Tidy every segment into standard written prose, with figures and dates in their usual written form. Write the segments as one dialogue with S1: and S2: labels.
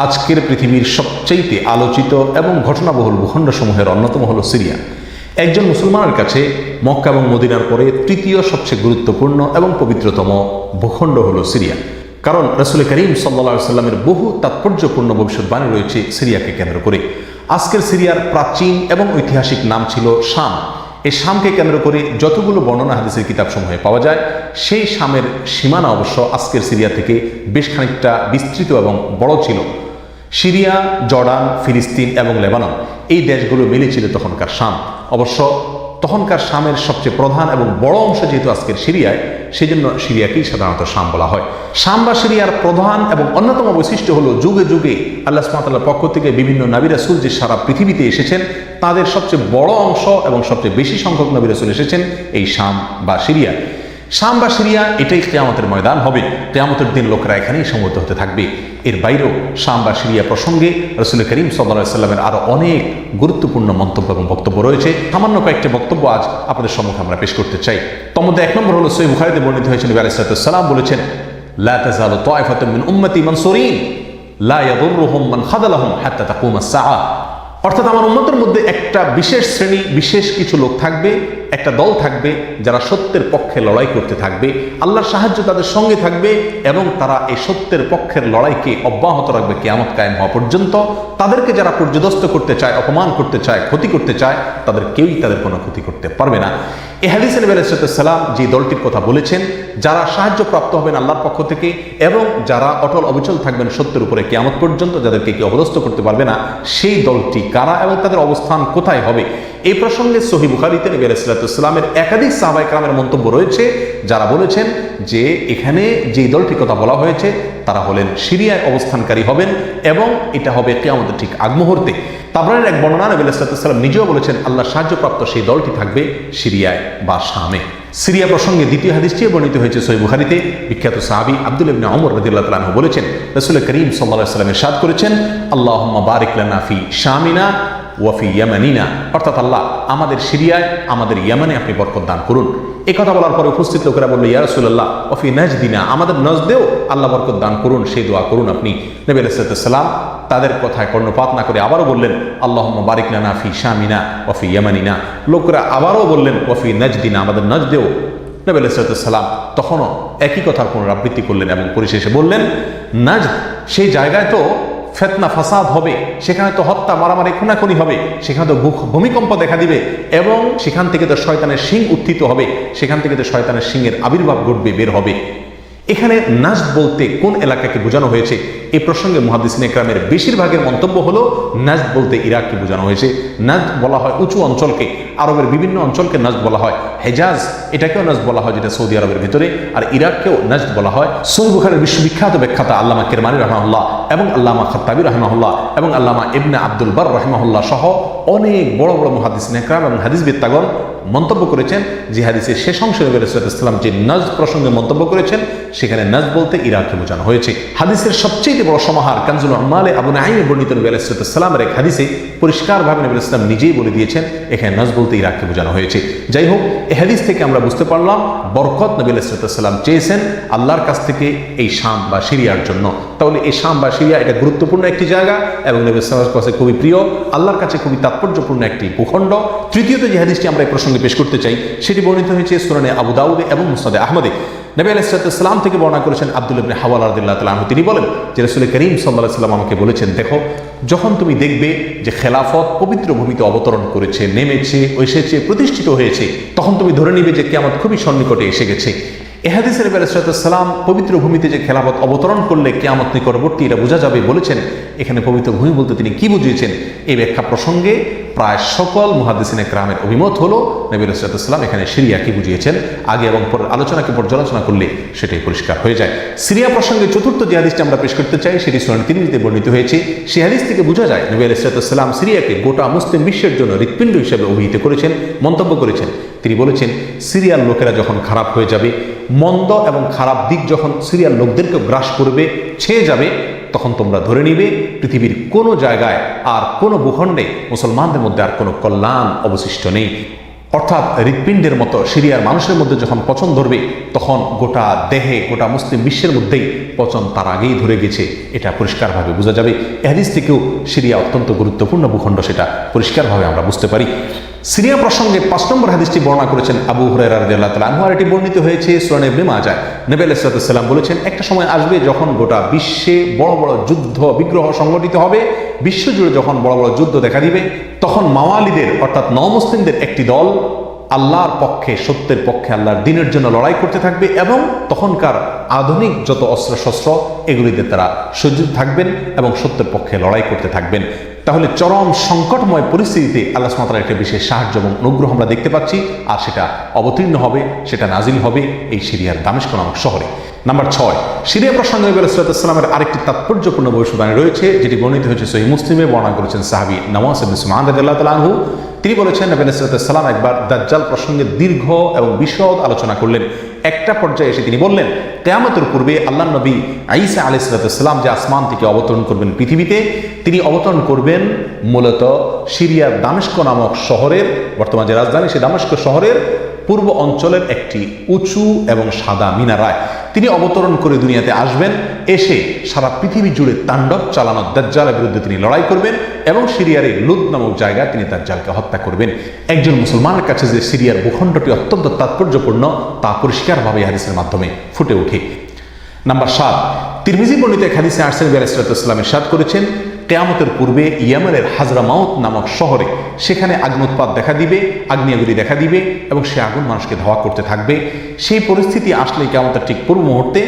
S1: আজকের পৃথিবীর সবচেয়ে আলোচিত এবং ঘটনাবহুল ভূখণ্ডসমূহের অন্যতম হলো সিরিয়া। একজন মুসলমানের কাছে মক্কা এবং মদিনার পরে তৃতীয় সবচেয়ে গুরুত্বপূর্ণ এবং পবিত্রতম ভূখণ্ড হলো সিরিয়া। কারণ রাসূল করিম সাল্লাল্লাহু আলাইহি ওয়াসাল্লামের বহু তাৎপর্যপূর্ণ ভবিষ্যৎবাণী রয়েছে সিরিয়াকে কেন্দ্র করে। আজকের সিরিয়ার প্রাচীন এবং ঐতিহাসিক নাম ছিল শাম। এই শামকে কেন্দ্র করে যতগুলো বর্ণনা হাদিসের কিতাবসমূহে পাওয়া যায়, সেই শামের সীমানা অবশ্য আজকের সিরিয়া থেকে বেশ খানিকটা বিস্তৃত এবং বড় ছিল। সিরিয়া, জর্ডান, ফিলিস্তিন এবং লেবানন এই দেশগুলো মিলে ছিল তখনকার শাম। অবশ্য তখনকার শামের সবচেয়ে প্রধান এবং বড় অংশ যেহেতু আজকের সিরিয়ায়, সেই জন্য সিরিয়াকেই সাধারণত শাম বলা হয়। শাম বা সিরিয়ার প্রধান এবং অন্যতম বৈশিষ্ট্য হলো যুগে যুগে আল্লাহ সুবহানাহু ওয়া তাআলার পক্ষ থেকে বিভিন্ন নবী রাসূল যে সারা পৃথিবীতে এসেছেন, তাদের সবচেয়ে বড় অংশ এবং সবচেয়ে বেশি সংখ্যক নবী রাসূল এসেছেন এই শাম বা সিরিয়া। শাম বা সিরিয়া এটাই কিয়ামতের ময়দান হবে। কিয়ামতের দিন লোকেরা এখানেই সমবেত হতে থাকবে। এর বাইরেও শাম বা সিরিয়া প্রসঙ্গে রাসূল করিম সাল্লাল্লাহু আলাইহি ওয়াসাল্লামের আরো অনেক গুরুত্বপূর্ণ মন্তব্য এবং বক্তব্য রয়েছে। সামান্য কয়েকটি বক্তব্য আজ আপনাদের সম্মুখে আমরা পেশ করতে চাই। তার মধ্যে এক নম্বর হলো সহিহ বুখারীতে বর্ণিত হয়েছে, নবী আলাইহিস সালাম বলেছেন, লা তাযালু তায়ফাতুন মিন উম্মতি মানসুরিন লা ইয়াদুররুহুম মান খাযালাহুম হাত্তা তাকুমাস সাআ। অর্থাৎ আমার উম্মতের মধ্যে একটা বিশেষ শ্রেণী, বিশেষ কিছু লোক থাকবে, একটা দল থাকবে যারা সত্যের পক্ষে লড়াই করতে থাকবে, আল্লাহর সাহায্য তাদের সঙ্গে থাকবে এবং তারা এই সত্যের পক্ষের লড়াইকে অব্যাহত রাখবে কিয়ামত কায়েম হওয়া পর্যন্ত। তাদেরকে যারা পর্যদস্ত করতে চায়, অপমান করতে চায়, ক্ষতি করতে চায়, তাদের কেউই তাদের কোনো ক্ষতি করতে পারবে না। এই হাদিসে নবী আলাইহিস সালাম যে দলটির কথা বলেছেন, যারা সাহায্য প্রাপ্ত হবেন আল্লাহর পক্ষ থেকে এবং যারা অটল অবিচল থাকবেন সত্যের উপরে কিয়ামত পর্যন্ত, যাদেরকে কেউ অপদস্থ করতে পারবে না, সেই দলটি কারা এবং তাদের অবস্থান কোথায় হবে, এই প্রসঙ্গে সহিহ বুখারীতে নবী আলাইহিস সালামের একাধিক সাহাবায়ে কেরামের মন্তব্য রয়েছে, যারা বলেছেন যে এখানে যে দলটির কথা বলা হয়েছে তারা হলেন সিরিয়ায় অবস্থানকারী হবেন এবং এটা হবে কিয়ামতের ঠিক আগ মুহূর্তে। তাবরানীর এক বর্ণনা, নবী আলাইহিস সালাম নিজেও বলেছেন আল্লাহ সাহায্যপ্রাপ্ত সেই দলটি থাকবে সিরিয়ায় বা শামে। সিরিয়া প্রসঙ্গে দ্বিতীয় হাদিসটি বর্ণিত হয়েছে সহিহ বুখারীতে। বিখ্যাত সাহাবী আব্দুল্লাহ ইবনে ওমর রাদিয়াল্লাহু তাআলা আনহু বলেছেন, রাসূল করিম সাল্লাল্লাহু আলাইহি ওয়াসাল্লাম ইরশাদ করেছেন, আল্লাহুম্মা বারিক লানা ফি শামিনা ওয়া ফি ইয়ামানিনা। অর্থাৎ আল্লাহ আমাদের সিরিয়ায়, আমাদের ইয়ামানে আপনি বরকত দান করুন। এই কথা বলার পরে উপস্থিত লোকেরা বলল, ইয়া রাসূলুল্লাহ ওয়া ফি নাজদিনা, আমাদের নজদেও আল্লাহ বরকত দান করুন, সেই দোয়া করুন আপনি। নবী আলাইহিস সালাম তাদের কথায় কর্ণপাত না করে আবারও বললেন, আল্লাহুম্মা বারিক লানা ফি শামিনা ওয়া ফি ইয়ামানিনা। লোকেরা আবারও বললেন, ওয়া ফি নাজদিনা, আমাদের নজদেও। নবী আলাইহিস সালাম তখনও একই কথার পুনরাবৃত্তি করলেন এবং পরিশেষে বললেন, নাজদ সেই জায়গায় তো ফিতনা ফাসাদ হবে, সেখানে তো হত্যা, মারামারি, খুনাখুনি হবে, সেখানে তো ভূমিকম্প দেখা দিবে এবং সেখান থেকে তো শয়তানের শিং উত্থিত হবে, সেখান থেকে তো শয়তানের শিংয়ের আবির্ভাব ঘটবে, বের হবে। এখানে নাজদ বলতে কোন এলাকাকে বোঝানো হয়েছে, এই প্রসঙ্গে মুহাদ্দিসিনে কেরামের বেশিরভাগের মন্তব্য হলো নাজদ বলতে ইরাককে বোঝানো হয়েছে। নাজদ বলা হয় উঁচু অঞ্চলকে, আরবের বিভিন্ন অঞ্চলকে নাজদ বলা হয়। হেজাজ এটাকেও নাজদ বলা হয়, যেটা সৌদি আরবের ভিতরে, আর ইরাককেও নাজদ বলা হয়। সহিহ বুখারীর বিশ্ববিখ্যাত ব্যাখ্যাতা আল্লামা কিরমানী রাহিমাহুল্লাহ এবং আল্লামা খাত্তাবী রাহিমাহুল্লাহ এবং আল্লামা ইবনে আব্দুল বার রাহিমাহুল্লাহ সহ অনেক বড় বড় মুহাদ্দিসিনে কেরাম এবং হাদিসবিদগণ মন্তব্য করেছেন যে হাদিসের শেষ অংশে নবী আলাইহিস সালাম যে নাজদ প্রসঙ্গে মন্তব্য করেছেন, সেখানে নাজদ বলতে ইরাককে বোঝানো হয়েছে। হাদিসের সবচেয়ে বড় সমাহার কানজুল উম্মালে আবু নাঈমে বর্ণিত নবী আলাইহিস সালামের এক হাদিসে পরিষ্কারভাবে নবী আলাইহিস সালাম নিজেই বলে দিয়েছেন এখানে নাজদ বলতে ইরাককে বোঝানো হয়েছে। যাই হোক, এই হাদিস থেকে আমরা বুঝতে পারলাম বরকত নবী আলাইহিস সালাম চেয়েছেন আল্লাহর কাছ থেকে এই শাম বা সিরিয়ার জন্য। তাহলে এই শাম বা সিরিয়া এটা গুরুত্বপূর্ণ একটি জায়গা এবং নবী সাল্লাল্লাহু আলাইহি ওয়াসাল্লামের কাছে খুবই প্রিয়, আল্লাহর কাছে খুবই তাৎপর্যপূর্ণ একটি ভূখণ্ড। তৃতীয়ত যে হাদিসটি আমরা এই প্রসঙ্গে পেশ করতে চাই, সেটি বর্ণিত হয়েছে সুনানে আবু দাউদে এবং মুসনাদে আহমদে। নবী আলাইহিস সালাম থেকে বর্ণনা করেছেন আব্দুল্লাহ ইবনে হাওয়ালা রাদিয়াল্লাহু তাআলা আনহু, তিনি বলেন যে রাসূল করিম সাল্লাল্লাহু আলাইহি ওয়াসাল্লাম আমাকে বলেছেন, দেখো যখন তুমি দেখবে যে খেলাফত পবিত্র ভূমিতে অবতরণ করেছে, নেমেছে, এসেছে, প্রতিষ্ঠিত হয়েছে, তখন তুমি ধরে নিবে যে কিয়ামত খুবই সন্নিকটে এসে গেছে। এ হাদিসে নবী আলাইহিস সালাম পবিত্র ভূমিতে যে খেলাফত অবতরণ করলে কিয়ামত নিকটবর্তী এটা বোঝা যাবে বলেছেন। এখানে পবিত্র ভূমি বলতে তিনি কি বুঝিয়েছেন, এই ব্যাখ্যা প্রসঙ্গে প্রায় সকল মুহাদ্দিসিনে কেরামের অভিমত হলো নবী আলাইহিস সালাম এখানে সিরিয়াকে বুঝিয়েছেন। আগে এবং পরের আলোচনাকে পর্যালোচনা করলে সেটাই পরিষ্কার হয়ে যায়। সিরিয়া প্রসঙ্গে চতুর্থ যে হাদিসটি আমরা পেশ করতে চাই, সেটি সুনান তিরমিজিতে বর্ণিত হয়েছে। সেই হাদিস থেকে বোঝা যায় নবী আলাইহিস সালাম সিরিয়াকে গোটা মুসলিম বিশ্বের জন্য হৃৎপিণ্ড হিসেবে অভিহিত করেছেন, মন্তব্য করেছেন। তিনি বলেছেন, সিরিয়ার লোকেরা যখন খারাপ হয়ে যাবে, মন্দ এবং খারাপ দিক যখন সিরিয়ার লোকদেরকে গ্রাস করবে, ছেয়ে যাবে, তখন তোমরা ধরে নিবে পৃথিবীর কোনো জায়গায় আর কোনো ভূখণ্ডে মুসলমানদের মধ্যে আর কোনো কল্যাণ অবশিষ্ট নেই। অর্থাৎ হৃৎপিণ্ডের মতো সিরিয়ার মানুষের মধ্যে যখন পচন ধরবে, তখন গোটা দেহে, গোটা মুসলিম বিশ্বের মধ্যেই পচন তার আগেই ধরে গেছে, এটা পরিষ্কারভাবে বোঝা যাবে। এ হাদিস থেকেও সিরিয়া অত্যন্ত গুরুত্বপূর্ণ ভূখণ্ড, সেটা পরিষ্কারভাবে আমরা বুঝতে পারি। সিরিয়া প্রসঙ্গে 5 নম্বর হাদিসটি বর্ণনা করেছেন আবু হুরায়রা রাদিয়াল্লাহু তাআলা আনহু, আর এটি বর্ণিত হয়েছে সুনান ইবনে মাজাহ। নবী আলাইহিস সালাম বলেছেন, একটা সময় আসবে যখন গোটা বিশ্বে বড় বড় যুদ্ধ বিগ্রহ সংগঠিত হবে, বিশ্বজুড়ে যখন বড় বড় যুদ্ধ দেখা দিবে, তখন মাওয়ালিদের অর্থাৎ নমুসলিমদের একটি দল আল্লাহর পক্ষে, সত্যের পক্ষে, আল্লাহর দ্বীনের জন্য লড়াই করতে থাকবে, এবং তখনকার আধুনিক যত অস্ত্রশস্ত্র এগুলিতে তারা সজ্জিত থাকবেন এবং সত্যের পক্ষে লড়াই করতে থাকবেন। তাহলে চরম সংকটময় পরিস্থিতিতে আল্লাহ সুবহানাহু ওয়া তাআলার একটা বিশেষ সাহায্য এবং অনুগ্রহ আমরা দেখতে পাচ্ছি, আর সেটা অবতীর্ণ হবে, সেটা নাজিল হবে এই সিরিয়ার দামেস্ক নামক শহরে। নাম্বার 6, সিরিয়া প্রসঙ্গে নবী আলাইহিস সালামের আরেকটি তাৎপর্যপূর্ণ ভবিষ্যদ্বাণী রয়েছে, যেটি বর্ণিত হয়েছে সহিহ মুসলিমে। বর্ণনা করেছেন সাহাবী নওয়াস ইবনে সুমাআন রাদিয়াল্লাহু তাআলা আনহু। তিনি বলেছেন, নবী আলাইহিস সালাম একবার দাজ্জাল প্রসঙ্গে দীর্ঘ এবং বিশদ আলোচনা করলেন। একটা পর্যায়ে এসে তিনি বললেন, কিয়ামতের পূর্বে আল্লাহর নবী ঈসা আলাইহিস সালাম যে আসমান থেকে অবতরণ করবেন পৃথিবীতে, তিনি অবতরণ করবেন মূলত সিরিয়ার দামেস্ক নামক শহরের, বর্তমান যে রাজধানী সেই দামেস্ক শহরের পূর্ব অঞ্চলের একটি উঁচু এবং সাদা মিনারায় তিনি অবতরণ করে দুনিয়াতে আসবেন। এসে সারা পৃথিবী জুড়ে তাণ্ডব চালানো দাজ্জালের বিরুদ্ধে তিনি লড়াই করবেন, এবং সিরিয়ার এই লুদ নামক জায়গায় তিনি দাজ্জালকে হত্যা করবেন। একজন মুসলমানের কাছে যে সিরিয়ার ভূখণ্ডটি অত্যন্ত তাৎপর্যপূর্ণ তা পরিষ্কারভাবে হাদিসের মাধ্যমে ফুটে ওঠে। নাম্বার 7, তিরমিজি বর্ণিত এক হাদিসে আসছে নবী আলাইহিস সালাম ইরশাদ করেছেন, কিয়ামতের পূর্বে ইয়েমেনের হাজরামাউত নামক শহরে সেখানে আগ্নোৎপাত দেখা দিবে, আগ্নেয়গিরি দেখা দিবে, এবং সে আগুন মানুষকে ধাওয়া করতে থাকবে। সেই পরিস্থিতি আসলে কিয়ামতের ঠিক পূর্ব মুহূর্তে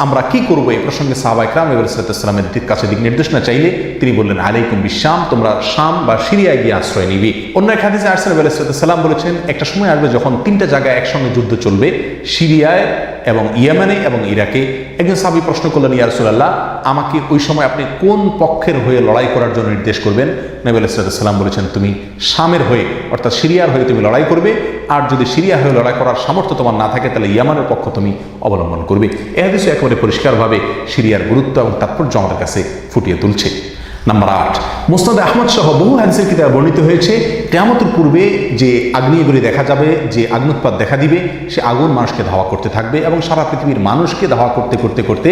S1: আমরা কি করব, এই প্রসঙ্গে সাহাবায়ে কেরাম নবী আলাইহিস সালামের কাছে দিক নির্দেশনা চাইলে তিনি বললেন, আলাইকুম বিশাম, তোমরা শাম বা সিরিয়ায় গিয়ে আশ্রয় নিবি। অন্য এক হাদিসে আসছে নবী আলাইহিস সালাম বলেছেন, একটা সময় আসবে যখন 3টা জায়গায় একসঙ্গে যুদ্ধ চলবে, সিরিয়ায় এবং ইয়েমেনে এবং ইরাকে। একজন সাহাবী প্রশ্ন করলেন, ইয়া রাসূলুল্লাহ, আমাকে ওই সময় আপনি কোন পক্ষের হয়ে লড়াই করার জন্য নির্দেশ করবেন? নবী আলাইহিস সালাম বলেছেন, তুমি শামের হয়ে অর্থাৎ সিরিয়ার হয়ে তুমি লড়াই করবে, আর যদি সিরিয়া হয়ে লড়াই করার সামর্থ্য তোমার না থাকে তাহলে ইয়ামানের পক্ষ তুমি অবলম্বন করবে। এই হাদিসে একেবারে পরিষ্কারভাবে সিরিয়ার গুরুত্ব এবং তাৎপর্য আমাদের কাছে ফুটিয়ে তুলছে। নাম্বার 8, মুসনাদ আহমদ সহ বহু হাদিসের কিতাবে বর্ণিত হয়েছে, কিয়ামতের পূর্বে যে আগ্নেয়গিরি দেখা যাবে, যে আগ্নোৎপাত দেখা দিবে, সে আগুন মানুষকে ধাওয়া করতে থাকবে এবং সারা পৃথিবীর মানুষকে ধাওয়া করতে করতে করতে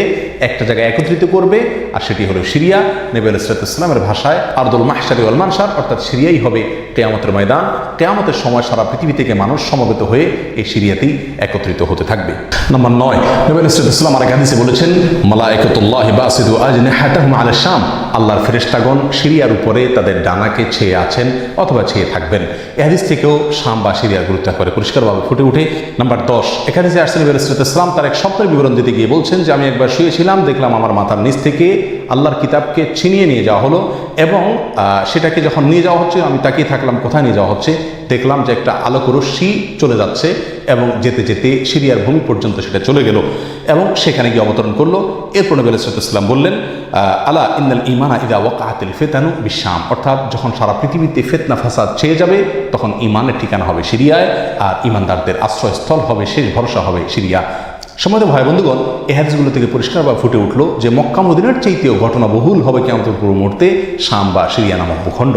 S1: একটা জায়গায় একত্রিত করবে, আর সেটি হলো সিরিয়া। নবী আলাইহিস সালামের ভাষায় আরদুল মাহশারি ওয়াল মানশার, অর্থাৎ সিরিয়াই হবে কিয়ামতের ময়দান। কিয়ামতের সময় সারা পৃথিবী থেকে মানুষ সমবেত হয়ে এই সিরিয়াতেই একত্রিত হতে থাকবে। নাম্বার 9, নবী আলাইহিস সালাম আরেক হাদিসে বলেছেন, মালায়েকাতুল্লাহি বাসিদু আজনিহাতাহুম আলা শাম, আল্লাহর ফেরেশতাগণ সিরিয়ার উপরে তাদের ডানাকে ছেয়ে আছেন অথবা ছেয়ে থাকবেন। এই হাদিস থেকেও শাম বা সিরিয়ার গুরুত্ব করে পরিষ্কারভাবে ফুটে ওঠে। নাম্বার 10, এখানে যে আসছেন নবী আলাইহিস সালাম তার এক স্বপ্নের বিবরণ দিতে গিয়ে বলছেন যে, আমি একবার শুয়েছিলাম, দেখলাম আমার মাথার নিচ থেকে আল্লাহর কিতাবকে ছিনিয়ে নিয়ে যাওয়া হলো, এবং সেটাকে যখন নিয়ে যাওয়া হচ্ছে আমি তাকিয়ে থাকলাম কোথায় নিয়ে যাওয়া হচ্ছে। দেখলাম যে একটা আলোক রশ্মি চলে যাচ্ছে এবং যেতে যেতে সিরিয়ার ভূমি পর্যন্ত সেটা চলে গেল এবং সেখানে গিয়ে অবতরণ করলো। এরপর নবী আলাইহিস সালাম বললেন, আলা ইন্নাল ঈমানা ইযা ওয়াকাআতিল ফিতানু বিশাম, অর্থাৎ যখন সারা পৃথিবীতে ফিতনা ফাসাদ ছেয়ে যাবে তখন ঈমানের ঠিকানা হবে সিরিয়ায়, আর ঈমানদারদের আশ্রয়স্থল হবে, শেষ ভরসা হবে সিরিয়া। সম্মানিত ভাই বন্ধুগণ, এই হাদিসগুলো থেকে পরিষ্কারভাবে ফুটে উঠলো যে মক্কা মদিনার চাইতেও ঘটনা বহুল হবে কিয়ামতের পূর্ব মুহূর্তে শাম বা সিরিয়া নামক ভূখণ্ড।